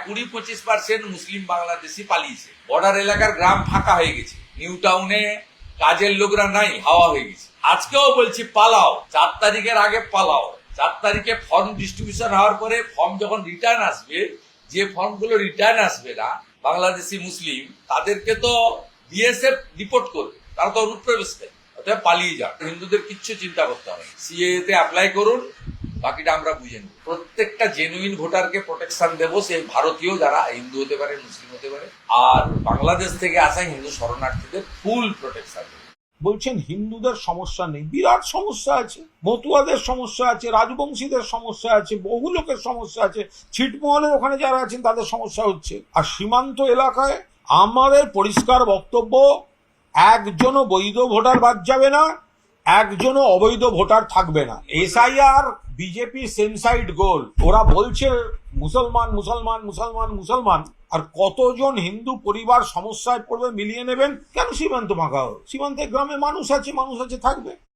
20-25% মুসলিম বাংলাদেশি পালিয়েছে। বর্ডার এলাকার গ্রাম ফাঁকা হয়ে গেছে, নিউ টাউনে কাজের লোকরা নাই, হাওয়া হয়ে গেছে। আজকেও বলছি পালাও, 4 তারিখের আগে পালাও। 4 তারিখে ফর্ম ডিস্ট্রিবিউশন হওয়ার পরে ফর্ম যখন রিটার্ন আসবে, যে ফর্মগুলো রিটার্ন আসবে না বাংলাদেশি মুসলিম, তাদেরকে তো বিএসএফ রিপোর্ট করবে, তারা তো অনুপ্রবেশকারী, অতএব পালিয়ে যান। হিন্দুদের কিচ্ছু চিন্তা করতে হবে, সিএএ তে অ্যাপ্লাই করুন, বাকিটা আমরা বুঝে নেব। প্রত্যেকটা জেনুইন ভোটারকে প্রোটেকশন দেবো, সে ভারতীয়, যারা হিন্দু হতে পারে, মুসলিম হতে পারে, আর বাংলাদেশ থেকে আসা হিন্দু শরণার্থীদের ফুল প্রোটেকশন দেবো। বলছেন হিন্দুদের সমস্যা নেই, বিরাট সমস্যা আছে। মতুয়াদের সমস্যা আছে, রাজবংশীদের সমস্যা আছে, বহু লোকের সমস্যা আছে, ছিটমহলের ওখানে যারা আছেন তাদের সমস্যা হচ্ছে। আর সীমান্ত এলাকায় আমাদের পরিষ্কার বক্তব্য, একজনও বৈধ ভোটার বাদ যাবে না, একজনও অবৈধ ভোটার থাকবে না। এসআইআর বিজেপি সেন্সাইড গোল, ওরা বলছে মুসলমান মুসলমান মুসলমান মুসলমান, আর কতজন হিন্দু পরিবার সমস্যায় পড়বে মিলিয়ে নেবেন। কেন সীমান্ত ফাঁকা হবে? সীমান্তের গ্রামে মানুষ আছে থাকবে।